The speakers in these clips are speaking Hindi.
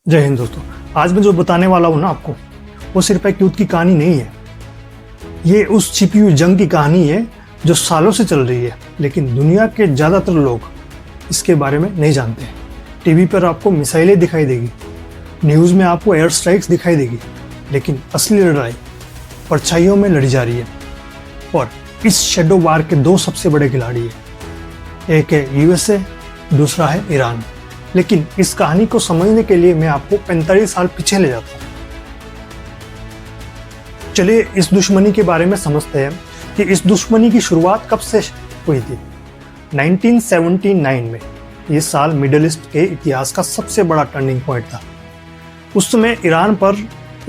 जय हिंद दोस्तों। आज मैं जो बताने वाला हूँ ना आपको, वो सिर्फ एक युद्ध की कहानी नहीं है। ये उस छिपी हुई जंग की कहानी है जो सालों से चल रही है, लेकिन दुनिया के ज़्यादातर लोग इसके बारे में नहीं जानते। टीवी पर आपको मिसाइलें दिखाई देगी, न्यूज़ में आपको एयर स्ट्राइक्स दिखाई देगी, लेकिन असली लड़ाई परछाइयों में लड़ी जा रही है। और इस शैडो वार के दो सबसे बड़े खिलाड़ी हैं, एक है यूएसए, दूसरा है ईरान। लेकिन इस कहानी को समझने के लिए मैं आपको 45 साल पीछे ले जाता हूँ। चलिए इस दुश्मनी के बारे में समझते हैं कि इस दुश्मनी की शुरुआत कब से हुई थी। 1979 में ये साल मिडिल ईस्ट के इतिहास का सबसे बड़ा टर्निंग पॉइंट था। उस समय ईरान पर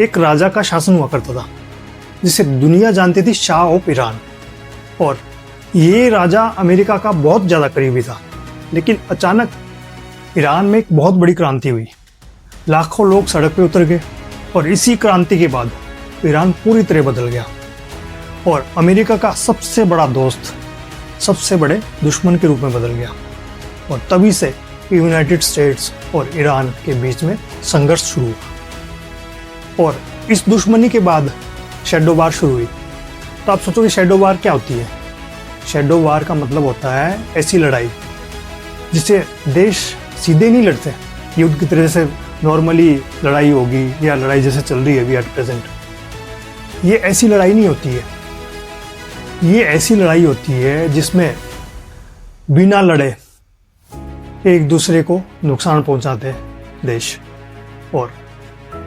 एक राजा का शासन हुआ करता था जिसे दुनिया जानती थी शाह ऑफ ईरान। और ये राजा अमेरिका का बहुत ज़्यादा करीबी था। लेकिन अचानक ईरान में एक बहुत बड़ी क्रांति हुई, लाखों लोग सड़क पे उतर गए और इसी क्रांति के बाद ईरान पूरी तरह बदल गया और अमेरिका का सबसे बड़ा दोस्त सबसे बड़े दुश्मन के रूप में बदल गया। और तभी से यूनाइटेड स्टेट्स और ईरान के बीच में संघर्ष शुरू हुआ। और इस दुश्मनी के बाद शैडो वार शुरू हुई। तो आप सोचोगे शैडो वार क्या होती है? शैडो वार का मतलब होता है ऐसी लड़ाई जिसे देश सीधे नहीं लड़ते, युद्ध की तरह से नॉर्मली लड़ाई होगी या लड़ाई जैसे चल रही है अभी एट प्रेजेंट। ये ऐसी लड़ाई नहीं होती है। ये ऐसी लड़ाई होती है जिसमें बिना लड़े एक दूसरे को नुकसान पहुंचाते हैं देश। और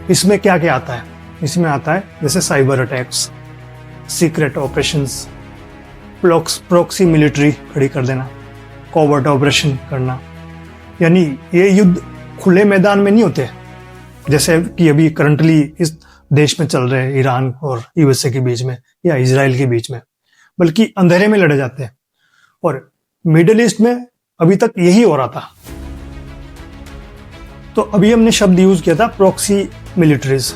इसमें क्या क्या आता है? इसमें आता है जैसे cyber attacks, secret operations, proxy military खड़ी कर देना, कॉवर्ट ऑपरेशन करना। यानी ये युद्ध खुले मैदान में नहीं होते जैसे कि अभी करंटली इस देश में चल रहे हैं ईरान और यूएसए के बीच में या इजराइल के बीच में, बल्कि अंधेरे में लड़े जाते हैं। और मिडिल ईस्ट में अभी तक यही हो रहा था। तो अभी हमने शब्द यूज किया था प्रॉक्सी मिलिट्रीज।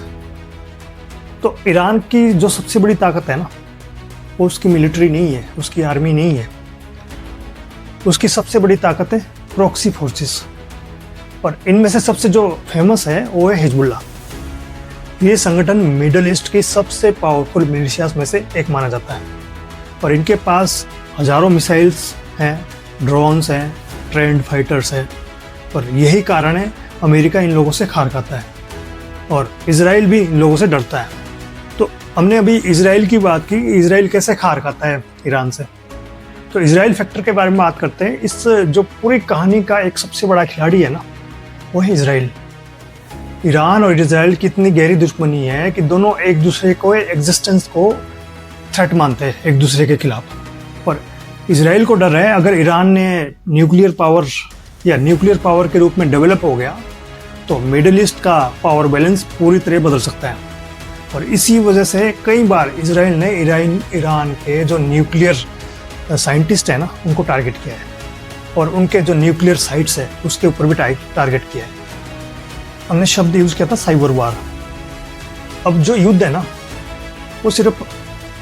तो ईरान की जो सबसे बड़ी ताकत है ना, वो उसकी मिलिट्री नहीं है, उसकी आर्मी नहीं है। उसकी सबसे बड़ी ताकत है प्रॉक्सी फोर्सेस। और इनमें से सबसे जो फेमस है वो है हिजबुल्लाह। ये संगठन मिडिल ईस्ट की सबसे पावरफुल मिलिशियाज में से एक माना जाता है। और इनके पास हजारों मिसाइल्स हैं, ड्रोन्स हैं, ट्रेंड फाइटर्स हैं। और यही कारण है अमेरिका इन लोगों से खार खाता है और इजराइल भी इन लोगों से डरता है। तो हमने अभी इजराइल की बात की, इजराइल कैसे खार खाता है ईरान से। तो इजराइल फैक्टर के बारे में बात करते हैं। इस जो पूरी कहानी का एक सबसे बड़ा खिलाड़ी है ना, वो है इजराइल। ईरान और इजराइल की इतनी गहरी दुश्मनी है कि दोनों एक दूसरे को एग्जिस्टेंस को थ्रेट मानते हैं एक दूसरे के खिलाफ। और इजराइल को डर है अगर ईरान ने न्यूक्लियर पावर के रूप में डेवलप हो गया तो मिडिल ईस्ट का पावर बैलेंस पूरी तरह बदल सकता है। और इसी वजह से कई बार इजराइल ने ईरान के जो न्यूक्लियर साइंटिस्ट है ना, उनको टारगेट किया है और उनके जो न्यूक्लियर साइट्स है उसके ऊपर भी टारगेट किया है। हमने शब्द यूज किया था साइबर वार। अब जो युद्ध है ना, वो सिर्फ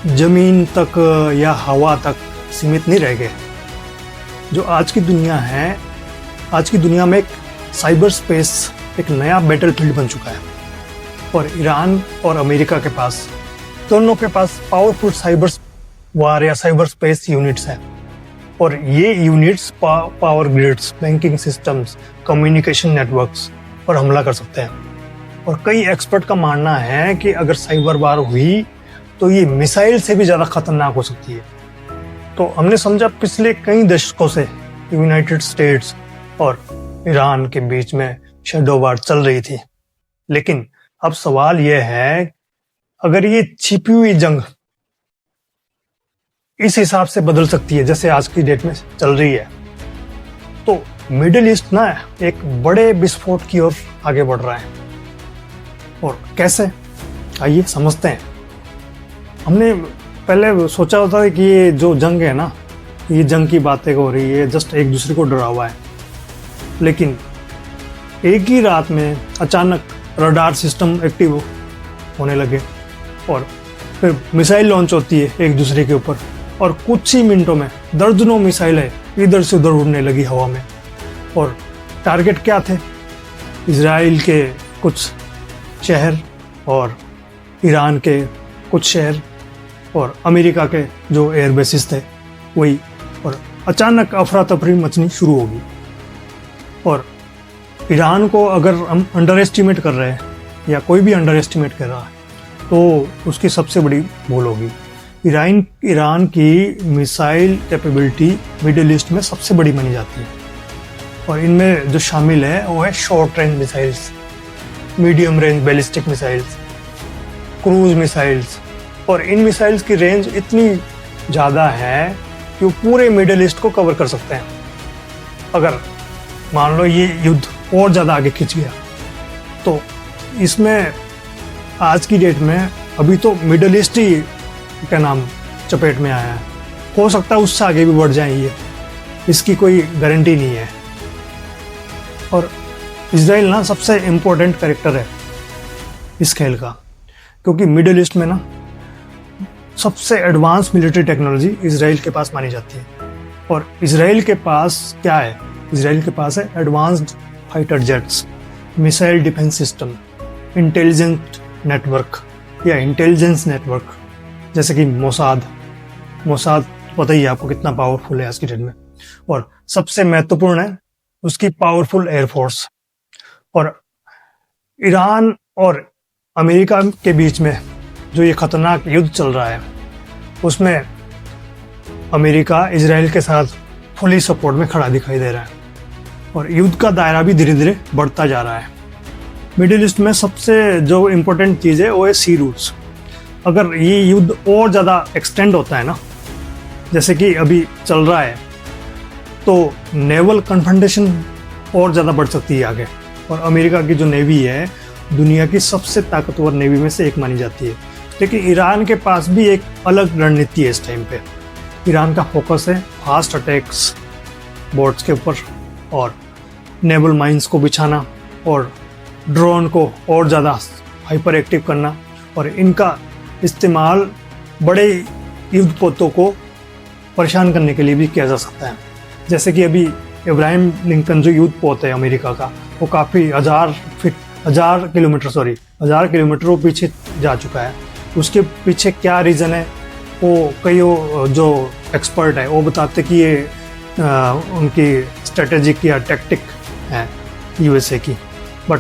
जमीन तक या हवा तक सीमित नहीं रह गए। जो आज की दुनिया है, आज की दुनिया में एक साइबर स्पेस एक नया बैटल फील्ड बन चुका है। और ईरान और अमेरिका के पास, दोनों के पास पावरफुल साइबर वार या साइबर स्पेस यूनिट्स हैं। और ये units power grids, banking systems, communication networks पर हमला कर सकते हैं। और कई एक्सपर्ट का मानना है कि अगर साइबर वार हुई तो ये मिसाइल से भी ज़्यादा खतरनाक हो सकती है। तो हमने समझा पिछले कई दशकों से यूनाइटेड स्टेट्स और ईरान के बीच में शैडो वार चल रही थी। लेकिन अब सवाल यह है, अगर ये छिपी हुई जंग इस हिसाब से बदल सकती है जैसे आज की डेट में चल रही है, तो मिडिल ईस्ट ना एक बड़े विस्फोट की ओर आगे बढ़ रहा है। और कैसे, आइए समझते हैं। हमने पहले सोचा होता है कि ये जो जंग है ना, ये जंग की बातें हो रही है, जस्ट एक दूसरे को डरा हुआ है। लेकिन एक ही रात में अचानक रडार सिस्टम एक्टिव होने लगे और फिर मिसाइल लॉन्च होती है एक दूसरे के ऊपर। और कुछ ही मिनटों में दर्जनों मिसाइलें इधर से उधर उड़ने लगी हवा में। और टारगेट क्या थे? इजराइल के कुछ शहर और ईरान के कुछ शहर और अमेरिका के जो एयर बेसिस थे वही, और अचानक अफरा तफरी मचनी शुरू होगी। और ईरान को अगर हम अंडर एस्टिमेट कर रहे हैं या कोई भी अंडर एस्टिमेट कर रहा है तो उसकी सबसे बड़ी भूल होगी। ईरान की मिसाइल कैपेबिलिटी मिडिल ईस्ट में सबसे बड़ी मानी जाती है, और इनमें जो शामिल है वो है short range missiles, medium range ballistic missiles, cruise missiles. और इन मिसाइल्स की रेंज इतनी ज़्यादा है कि वो पूरे मिडिल ईस्ट को कवर कर सकते हैं। अगर मान लो ये युद्ध और ज़्यादा आगे खिंच गया तो इसमें आज की डेट में अभी तो मिडिल ईस्ट ही क्या नाम चपेट में आया है, हो सकता है उससे आगे भी बढ़ जाए, ये इसकी कोई गारंटी नहीं है। और इजराइल ना सबसे इम्पोर्टेंट कैरेक्टर है इस खेल का, क्योंकि मिडिल ईस्ट में ना सबसे एडवांस मिलिट्री टेक्नोलॉजी इजराइल के पास मानी जाती है। और इजराइल के पास क्या है? इजराइल के पास है advanced fighter jets, missile defence system, intelligent network या इंटेलिजेंस नेटवर्क, जैसे कि मोसाद पता ही है आपको कितना पावरफुल है आज की डेट में। और सबसे महत्वपूर्ण है उसकी पावरफुल एयरफोर्स। और ईरान और अमेरिका के बीच में जो ये खतरनाक युद्ध चल रहा है उसमें अमेरिका इजराइल के साथ फुली सपोर्ट में खड़ा दिखाई दे रहा है, और युद्ध का दायरा भी धीरे धीरे बढ़ता जा रहा है। मिडिल ईस्ट में सबसे जो इम्पोर्टेंट चीज़ है वो है सी रूट्स। अगर ये युद्ध और ज़्यादा एक्सटेंड होता है ना, जैसे कि अभी चल रहा है, तो नेवल कन्फ्रंटेशन और ज़्यादा बढ़ सकती है आगे। और अमेरिका की जो नेवी है दुनिया की सबसे ताकतवर नेवी में से एक मानी जाती है। लेकिन ईरान के पास भी एक अलग रणनीति है इस टाइम पे। ईरान का फोकस है फास्ट अटैक्स बोट्स के ऊपर, और नेवल माइंस को बिछाना, और ड्रोन को और ज़्यादा हाइपर एक्टिव करना, और इनका इस्तेमाल बड़े युद्धपोतों को परेशान करने के लिए भी किया जा सकता है। जैसे कि अभी इब्राहिम लिंकन जो युद्धपोत है अमेरिका का, वो काफ़ी हजार किलोमीटर वो पीछे जा चुका है। उसके पीछे क्या रीज़न है वो कई जो एक्सपर्ट है वो बताते कि ये उनकी स्ट्रेटेजिक या टैक्टिक है यूएसए की, बट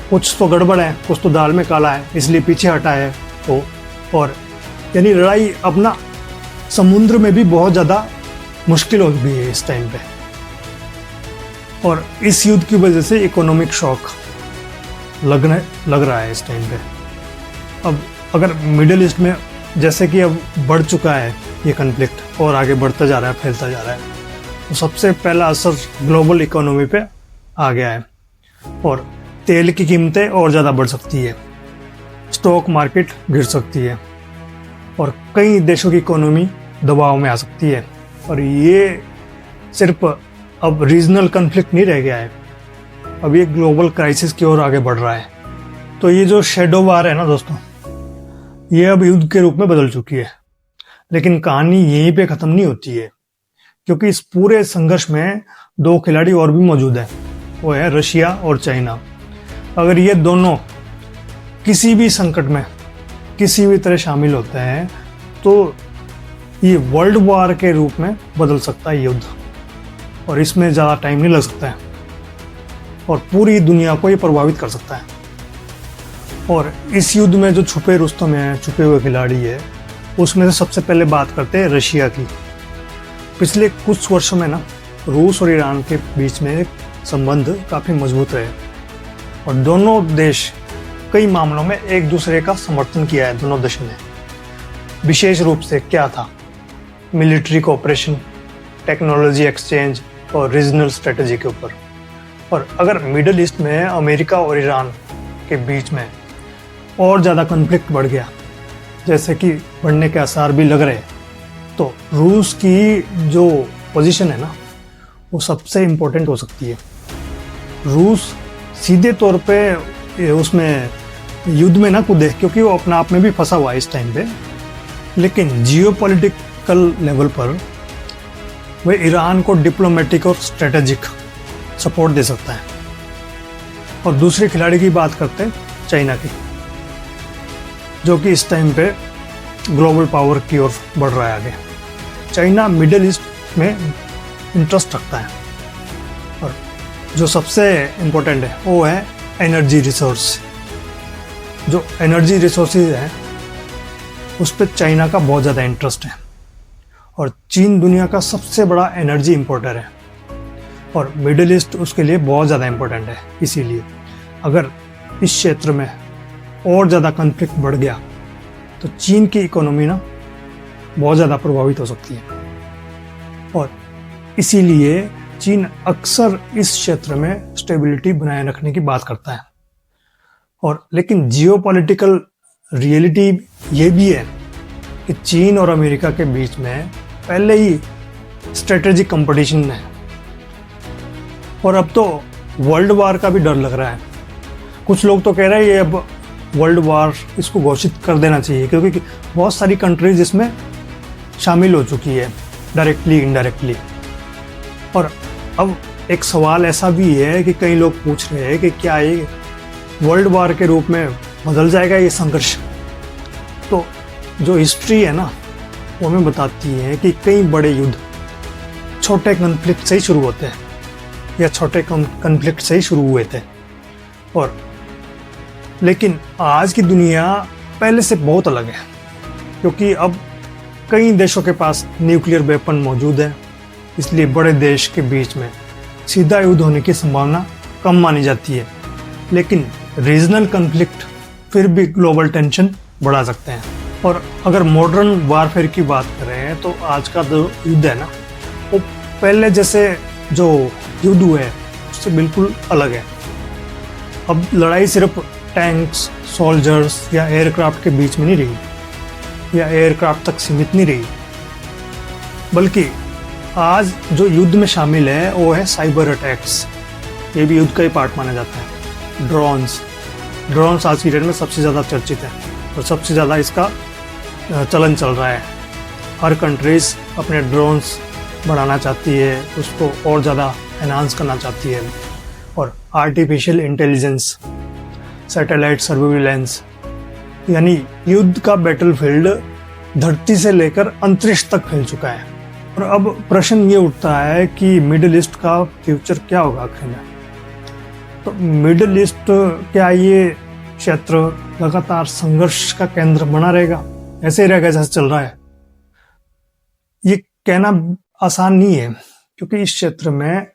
कुछ तो गड़बड़ है, कुछ तो दाल में काला है, इसलिए पीछे हटा है वो। और यानी लड़ाई अपना समुद्र में भी बहुत ज़्यादा मुश्किल हो गई है इस टाइम पे। और इस युद्ध की वजह से इकोनॉमिक शॉक लग रहा है इस टाइम पे। अब अगर मिडिल ईस्ट में जैसे कि अब बढ़ चुका है ये कन्फ्लिक्ट और आगे बढ़ता जा रहा है, फैलता जा रहा है, तो सबसे पहला असर ग्लोबल इकोनॉमी पे आ गया है, और तेल की कीमतें और ज़्यादा बढ़ सकती है, स्टॉक मार्केट गिर सकती है, और कई देशों की इकोनॉमी दबाव में आ सकती है। और ये सिर्फ अब रीजनल कन्फ्लिक्ट नहीं रह गया है, अब ये ग्लोबल क्राइसिस की ओर आगे बढ़ रहा है। तो ये जो शेडो वार है ना दोस्तों, ये अब युद्ध के रूप में बदल चुकी है। लेकिन कहानी यहीं पे ख़त्म नहीं होती है, क्योंकि इस पूरे संघर्ष में दो खिलाड़ी और भी मौजूद हैं, वो है रशिया और चाइना। अगर ये दोनों किसी भी संकट में किसी भी तरह शामिल होते हैं तो ये वर्ल्ड वॉर के रूप में बदल सकता है युद्ध, और इसमें ज़्यादा टाइम नहीं लग सकता है, और पूरी दुनिया को ये प्रभावित कर सकता है। और इस युद्ध में जो छुपे रुस्तम हैं, छुपे हुए खिलाड़ी है, उसमें से सबसे पहले बात करते हैं रशिया की। पिछले कुछ वर्षों में ना रूस और ईरान के बीच में संबंध काफ़ी मजबूत रहे, और दोनों देश कई मामलों में एक दूसरे का समर्थन किया है दोनों देशों ने। विशेष रूप से क्या था, मिलिट्री कोऑपरेशन, टेक्नोलॉजी एक्सचेंज और रीजनल स्ट्रेटजी के ऊपर। और अगर मिडिल ईस्ट में अमेरिका और ईरान के बीच में और ज़्यादा कॉन्फ्लिक्ट बढ़ गया, जैसे कि बढ़ने के आसार भी लग रहे, तो रूस की जो पोजीशन है ना वो सबसे इम्पोर्टेंट हो सकती है। रूस सीधे तौर पे उसमें युद्ध में ना कूदे, क्योंकि वो अपने आप में भी फंसा हुआ है इस टाइम पे, लेकिन जियोपॉलिटिकल लेवल पर वह ईरान को डिप्लोमेटिक और स्ट्रेटेजिक सपोर्ट दे सकता है। और दूसरे खिलाड़ी की बात करते हैं चाइना की, जो कि इस टाइम पे ग्लोबल पावर की ओर बढ़ रहा है आगे। चाइना मिडिल ईस्ट में इंटरेस्ट रखता है और जो सबसे इम्पोर्टेंट है वो है एनर्जी रिसोर्स। जो एनर्जी रिसोर्सेज हैं उस पर चाइना का बहुत ज़्यादा इंटरेस्ट है और चीन दुनिया का सबसे बड़ा एनर्जी इंपोर्टर है और मिडिल ईस्ट उसके लिए बहुत ज़्यादा इम्पोर्टेंट है। इसीलिए अगर इस क्षेत्र में और ज़्यादा कॉन्फ्लिक्ट बढ़ गया तो चीन की इकोनॉमी ना बहुत ज़्यादा प्रभावित हो सकती है और इसीलिए चीन अक्सर इस क्षेत्र में स्टेबिलिटी बनाए रखने की बात करता है। और लेकिन जियोपॉलिटिकल रियलिटी ये भी है कि चीन और अमेरिका के बीच में पहले ही स्ट्रेटेजिक कंपटीशन है और अब तो वर्ल्ड वार का भी डर लग रहा है। कुछ लोग तो कह रहे हैं ये अब वर्ल्ड वार इसको घोषित कर देना चाहिए, क्योंकि बहुत सारी कंट्रीज इसमें शामिल हो चुकी है डायरेक्टली इनडायरेक्टली। और अब एक सवाल ऐसा भी है कि कई लोग पूछ रहे हैं कि क्या ये वर्ल्ड वार के रूप में बदल जाएगा ये संघर्ष। तो जो हिस्ट्री है ना वो हमें बताती है कि कई बड़े युद्ध छोटे कॉन्फ्लिक्ट से ही शुरू होते हैं या छोटे कॉन्फ्लिक्ट से ही शुरू हुए थे। और लेकिन आज की दुनिया पहले से बहुत अलग है, क्योंकि अब कई देशों के पास न्यूक्लियर वेपन मौजूद है। इसलिए बड़े देश के बीच में सीधा युद्ध होने की संभावना कम मानी जाती है, लेकिन रीजनल कॉन्फ्लिक्ट फिर भी ग्लोबल टेंशन बढ़ा सकते हैं। और अगर मॉडर्न वारफेयर की बात करें तो आज का जो युद्ध है ना वो पहले जैसे जो युद्ध हुए हैं उससे बिल्कुल अलग है। अब लड़ाई सिर्फ टैंक्स, सोल्जर्स या एयरक्राफ्ट के बीच में नहीं रही या एयरक्राफ्ट तक सीमित नहीं रही, बल्कि आज जो युद्ध में शामिल है वो है साइबर अटैक्स। ये भी युद्ध का ही पार्ट माना जाता है। ड्रोन्स आज की डेट में सबसे ज़्यादा चर्चित है और सबसे ज़्यादा इसका चलन चल रहा है। हर कंट्रीज अपने ड्रोन्स बढ़ाना चाहती है, उसको और ज़्यादा एनहांस करना चाहती है। और आर्टिफिशियल इंटेलिजेंस, सैटेलाइट सर्विलेंस, यानी युद्ध का बैटलफील्ड धरती से लेकर अंतरिक्ष तक फैल चुका है। और अब प्रश्न ये उठता है कि मिडिल ईस्ट का फ्यूचर क्या होगा आखिर में। तो मिडिल ईस्ट, क्या ये क्षेत्र लगातार संघर्ष का केंद्र बना रहेगा, ऐसे ही रहेगा जैसे चल रहा है? ये कहना आसान नहीं है, क्योंकि इस क्षेत्र में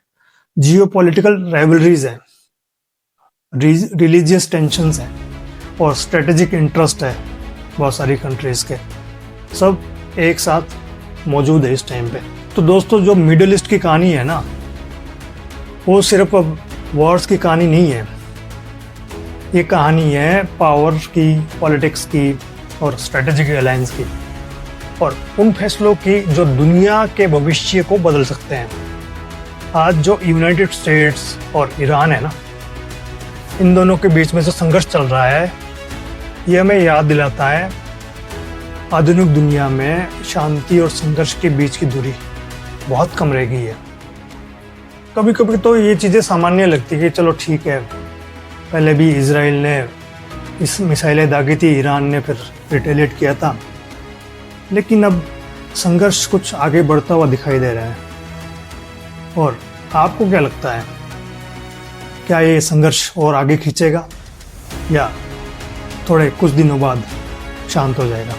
जियोपॉलिटिकल राइवलरीज है, रिलीजियस टेंशन्स हैं और स्ट्रेटेजिक इंटरेस्ट है बहुत सारी कंट्रीज के, सब एक साथ मौजूद है इस टाइम पे। तो दोस्तों, जो मिडिल ईस्ट की कहानी है ना वो सिर्फ अब वॉर्स की कहानी नहीं है। ये कहानी है पावर की, पॉलिटिक्स की और स्ट्रेटेजिक अलायंस की, और उन फैसलों की जो दुनिया के भविष्य को बदल सकते हैं। आज जो यूनाइटेड स्टेट्स और ईरान है ना, इन दोनों के बीच में जो संघर्ष चल रहा है ये हमें याद दिलाता है आधुनिक दुनिया में शांति और संघर्ष के बीच की दूरी बहुत कम रह गई है। कभी कभी तो ये चीज़ें सामान्य लगती है कि चलो ठीक है, पहले भी इजराइल ने इस मिसाइलें दागी थी, ईरान ने फिर रिटेलिएट किया था, लेकिन अब संघर्ष कुछ आगे बढ़ता हुआ दिखाई दे रहा है। और आपको क्या लगता है, क्या ये संघर्ष और आगे खींचेगा या थोड़े कुछ दिनों बाद शांत हो जाएगा?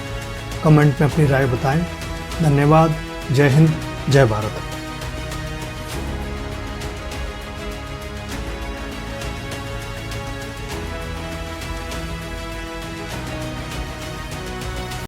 कमेंट में अपनी राय बताएं। धन्यवाद। जय हिंद, जय भारत।